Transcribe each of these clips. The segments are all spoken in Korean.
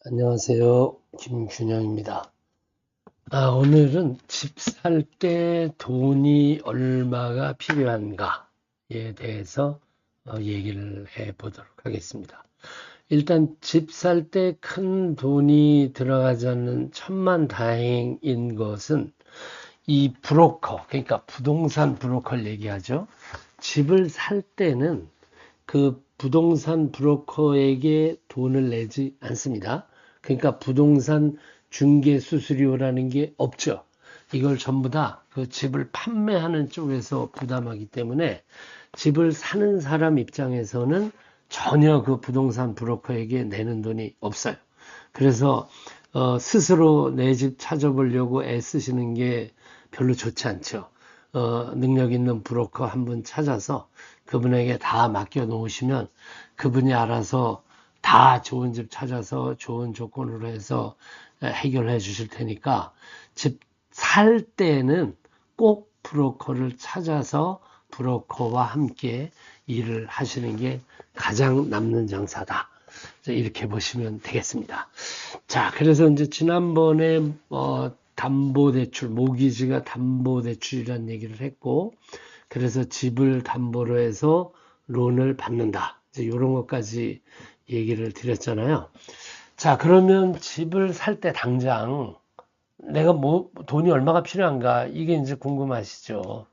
안녕하세요. 김균영입니다. 오늘은 집 살 때 돈이 얼마가 필요한가에 대해서 얘기를 해 보도록 하겠습니다. 일단 집 살 때 큰 돈이 들어가지 않는 천만다행인 것은 이 브로커, 그러니까 부동산 브로커를 얘기하죠. 집을 살 때는 그 부동산 브로커에게 돈을 내지 않습니다. 그러니까 부동산 중개 수수료라는 게 없죠. 이걸 전부 다 그 집을 판매하는 쪽에서 부담하기 때문에 집을 사는 사람 입장에서는 전혀 그 부동산 브로커에게 내는 돈이 없어요. 그래서 스스로 내 집 찾아보려고 애쓰시는 게 별로 좋지 않죠. 능력 있는 브로커 한 분 찾아서 그분에게 다 맡겨 놓으시면 그분이 알아서 다 좋은 집 찾아서 좋은 조건으로 해서 해결해 주실 테니까 집 살 때는 꼭 브로커를 찾아서 브로커와 함께 일을 하시는 게 가장 남는 장사다. 이렇게 보시면 되겠습니다. 자, 그래서 이제 지난번에 담보대출, 모기지가 담보대출이라는 얘기를 했고, 그래서 집을 담보로 해서 론을 받는다. 이제 이런 것까지 얘기를 드렸잖아요. 자, 그러면 집을 살 때 당장 내가 뭐 돈이 얼마가 필요한가 이게 이제 궁금하시죠.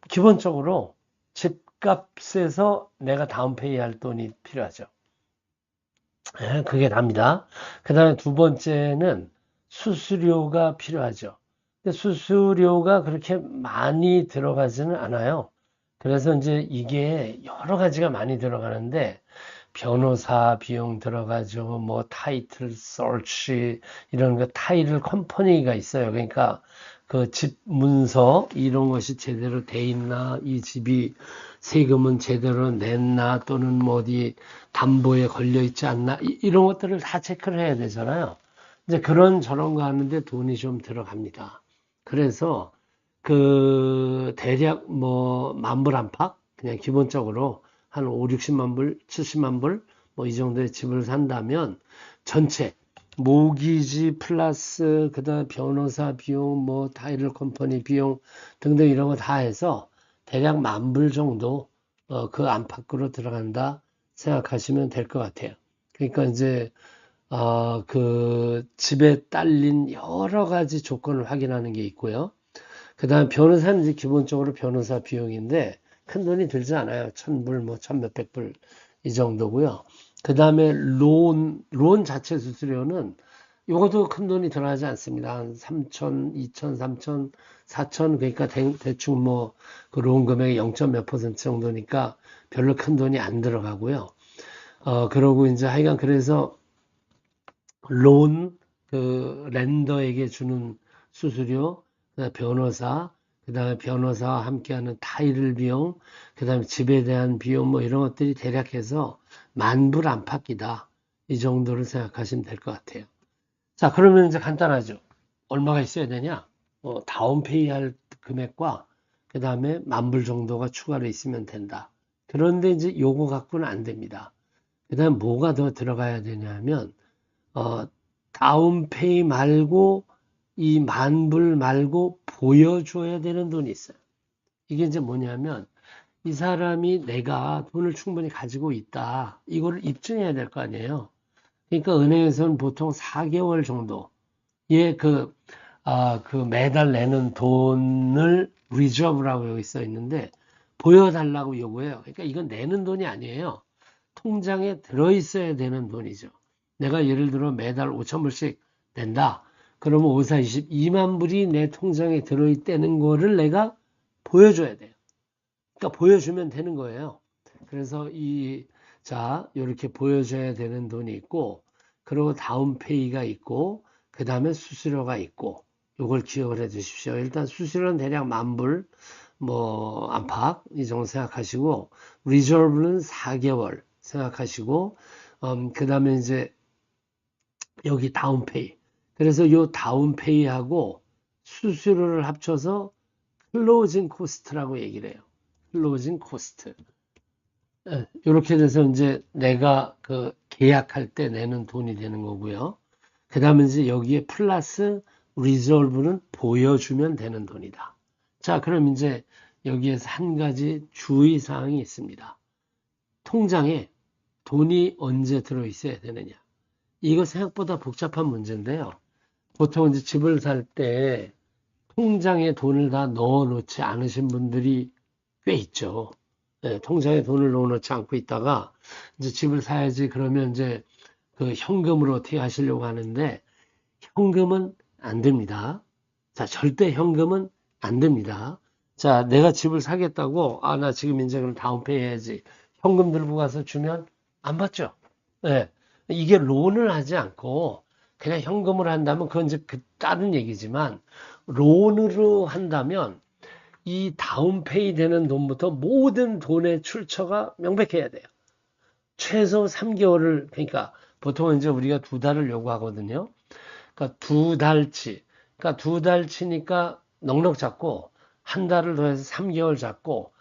기본적으로 집값에서 내가 다운페이 할 돈이 필요하죠. 그게 답니다. 그 다음에 두 번째는 수수료가 필요하죠. 근데 수수료가 그렇게 많이 들어가지는 않아요. 그래서 이제 이게 여러 가지가 많이 들어가는데 변호사 비용 들어가죠. 뭐 타이틀 서치 이런 거 타이틀 컴퍼니가 있어요. 그러니까 그 집 문서 이런 것이 제대로 돼 있나 이 집이 세금은 제대로 냈나 또는 뭐 어디 담보에 걸려 있지 않나 이런 것들을 다 체크를 해야 되잖아요. 이제 그런 저런 거 하는데 돈이 좀 들어갑니다. 그래서 그 대략 뭐 만불 안팎 그냥 기본적으로 한 5, 60만 불, 70만 불 뭐 이 정도의 집을 산다면 전체 모기지 플러스 그다음 변호사 비용 뭐 타이틀 컴퍼니 비용 등등 이런 거 다 해서 대략 만불 정도 그 안팎으로 들어간다 생각하시면 될 것 같아요. 그러니까 이제 그 집에 딸린 여러 가지 조건을 확인하는 게 있고요. 그 다음 변호사는 이제 기본적으로 변호사 비용인데 큰 돈이 들지 않아요. 1000불, 뭐, 천 몇백 불 이 정도고요. 그 다음에 론 자체 수수료는 이것도 큰 돈이 들어가지 않습니다. 한 3천, 2천, 3천, 4천, 그러니까 대충 뭐, 그 론 금액의 0. 몇 퍼센트 정도니까 별로 큰 돈이 안 들어가고요. 그러고 이제 하여간 그래서 론, 그 렌더에게 주는 수수료, 그다음에 변호사, 그다음에 변호사와 함께하는 타일 비용, 그다음에 집에 대한 비용 뭐 이런 것들이 대략해서 만불 안팎이다. 이 정도를 생각하시면 될 것 같아요. 자, 그러면 이제 간단하죠. 얼마가 있어야 되냐? 다운페이 할 금액과 그다음에 만불 정도가 추가로 있으면 된다. 그런데 이제 요거 갖고는 안 됩니다. 그다음 뭐가 더 들어가야 되냐면 어, 다운페이 말고 이 만불 말고 보여줘야 되는 돈이 있어요. 이게 이제 뭐냐면 이 사람이 내가 돈을 충분히 가지고 있다. 이거를 입증해야 될 거 아니에요. 그러니까 은행에서는 보통 4개월 정도의 그 매달 내는 돈을 리저브라고 여기 써 있는데 보여달라고 요구해요. 그러니까 이건 내는 돈이 아니에요. 통장에 들어있어야 되는 돈이죠. 내가 예를 들어 매달 5천 불씩 낸다. 그러면 5, 4, 22만 불이 내 통장에 들어있다는 거를 내가 보여줘야 돼요. 그러니까 보여주면 되는 거예요. 그래서 자, 이렇게 보여줘야 되는 돈이 있고, 그리고 다운페이가 있고, 그 다음에 수수료가 있고, 이걸 기억을 해 주십시오. 일단 수수료는 대략 만불, 뭐, 안팎, 이 정도 생각하시고, 리저브는 4개월 생각하시고, 그 다음에 이제 여기 다운페이. 그래서 요 다운페이하고 수수료를 합쳐서 클로징 코스트라고 얘기를 해요. 클로징 코스트. 이렇게 돼서 이제 내가 그 계약할 때 내는 돈이 되는 거고요. 그 다음에 이제 여기에 플러스 리졸브는 보여주면 되는 돈이다. 자, 그럼 이제 여기에서 한 가지 주의사항이 있습니다. 통장에 돈이 언제 들어있어야 되느냐. 이거 생각보다 복잡한 문제인데요. 보통 이제 집을 살 때 통장에 돈을 다 넣어놓지 않으신 분들이 꽤 있죠. 네, 통장에 돈을 넣어놓지 않고 있다가 이제 집을 사야지 그러면 이제 그 현금으로 어떻게 하시려고 하는데 현금은 안 됩니다. 자, 절대 현금은 안 됩니다. 자, 내가 집을 사겠다고, 아, 나 지금 이제 그럼 다운페이 해야지. 현금 들고 가서 주면 안 받죠. 예. 이게 론을 하지 않고 그냥 현금을 한다면 그건 이제 그 다른 얘기지만 론으로 한다면 이 다운페이 되는 돈부터 모든 돈의 출처가 명백해야 돼요. 최소 3개월을, 그러니까 보통 이제 우리가 2달을 요구하거든요. 그러니까 2달치. 그러니까 2달치니까 넉넉 잡고 한 달을 더해서 3개월 잡고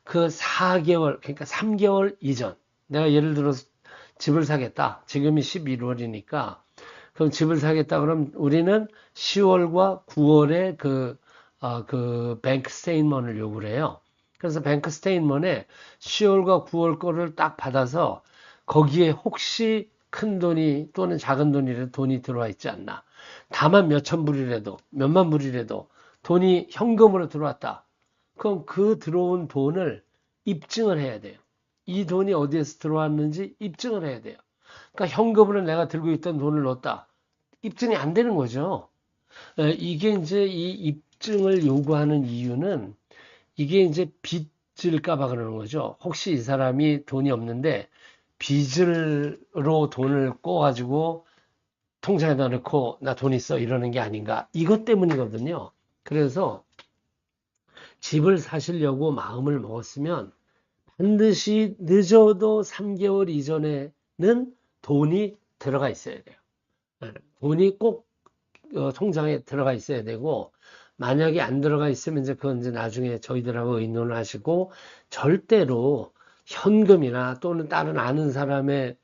그 4개월, 그러니까 3개월 이전. 내가 예를 들어서 집을 사겠다. 지금이 11월이니까 그럼 집을 사겠다. 그럼 우리는 10월과 9월에 그 뱅크 스테인먼을 요구를 해요. 그래서 뱅크 스테인먼에 10월과 9월 거를 딱 받아서 거기에 혹시 큰 돈이 또는 작은 돈이라도 돈이 들어와 있지 않나. 다만 몇천 불이라도 몇만 불이라도 돈이 현금으로 들어왔다. 그럼 그 들어온 돈을 입증을 해야 돼요. 이 돈이 어디에서 들어왔는지 입증을 해야 돼요. 그러니까 현금으로 내가 들고 있던 돈을 넣었다. 입증이 안 되는 거죠. 이게 이제 이 입증을 요구하는 이유는 이게 이제 빚을까 봐 그러는 거죠. 혹시 이 사람이 돈이 없는데 빚으로 돈을 꿔가지고 통장에다 넣고 나 돈 있어 이러는 게 아닌가. 이것 때문이거든요. 그래서 집을 사시려고 마음을 먹었으면 반드시 늦어도 3개월 이전에는 돈이 들어가 있어야 돼요. 돈이 꼭 통장에 들어가 있어야 되고 만약에 안 들어가 있으면 이제 그건 이제 나중에 저희들하고 의논을 하시고 절대로 현금이나 또는 다른 아는 사람의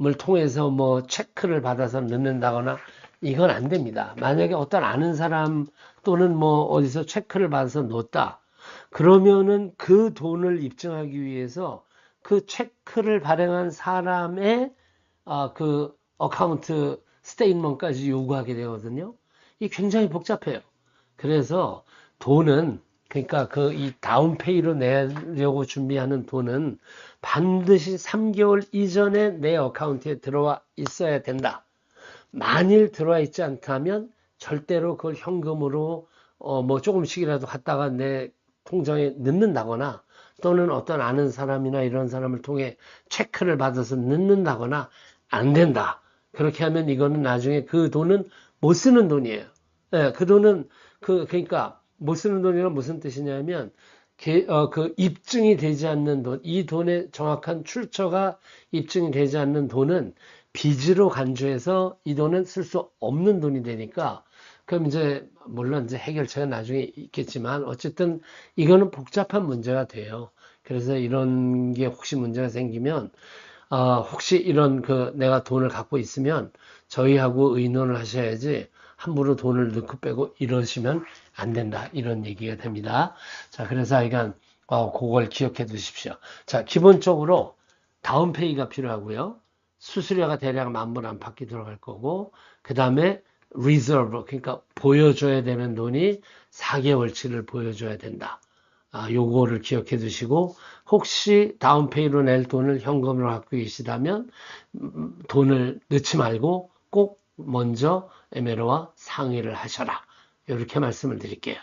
을 통해서 뭐 체크를 받아서 넣는다거나 이건 안 됩니다. 만약에 어떤 아는 사람 또는 뭐 어디서 체크를 받아서 넣었다. 그러면은 그 돈을 입증하기 위해서 그 체크를 발행한 사람의 그 어카운트 스테이트먼트까지 요구하게 되거든요. 이게 굉장히 복잡해요. 그래서 돈은 그러니까 그 이 다운페이로 내려고 준비하는 돈은 반드시 3개월 이전에 내 어카운트에 들어와 있어야 된다. 만일 들어와 있지 않다면 절대로 그걸 현금으로 뭐 조금씩이라도 갖다가 내 통장에 넣는다거나 또는 어떤 아는 사람이나 이런 사람을 통해 체크를 받아서 넣는다거나 안 된다. 그렇게 하면 이거는 나중에 그 돈은 못 쓰는 돈이에요. 예, 그 돈은 그러니까 못 쓰는 돈이란 무슨 뜻이냐면 그 입증이 되지 않는 돈, 이 돈의 정확한 출처가 입증이 되지 않는 돈은 빚으로 간주해서 이 돈은 쓸 수 없는 돈이 되니까 그럼 이제 물론 이제 해결책은 나중에 있겠지만 어쨌든 이거는 복잡한 문제가 돼요. 그래서 이런 게 혹시 문제가 생기면 혹시 이런 내가 돈을 갖고 있으면 저희하고 의논을 하셔야지 함부로 돈을 넣고 빼고 이러시면 안 된다. 이런 얘기가 됩니다. 자, 그래서 하여간 그걸 기억해 두십시오. 자, 기본적으로 다운페이가 필요하고요. 수수료가 대략 10,000불 안팎이 들어갈 거고 그 다음에 리저브 그러니까 보여줘야 되는 돈이 4개월치를 보여줘야 된다. 요거를 기억해 두시고 혹시 다운페이로 낼 돈을 현금으로 갖고 계시다면 돈을 넣지 말고 꼭 먼저 에메로와 상의를 하셔라. 이렇게 말씀을 드릴게요.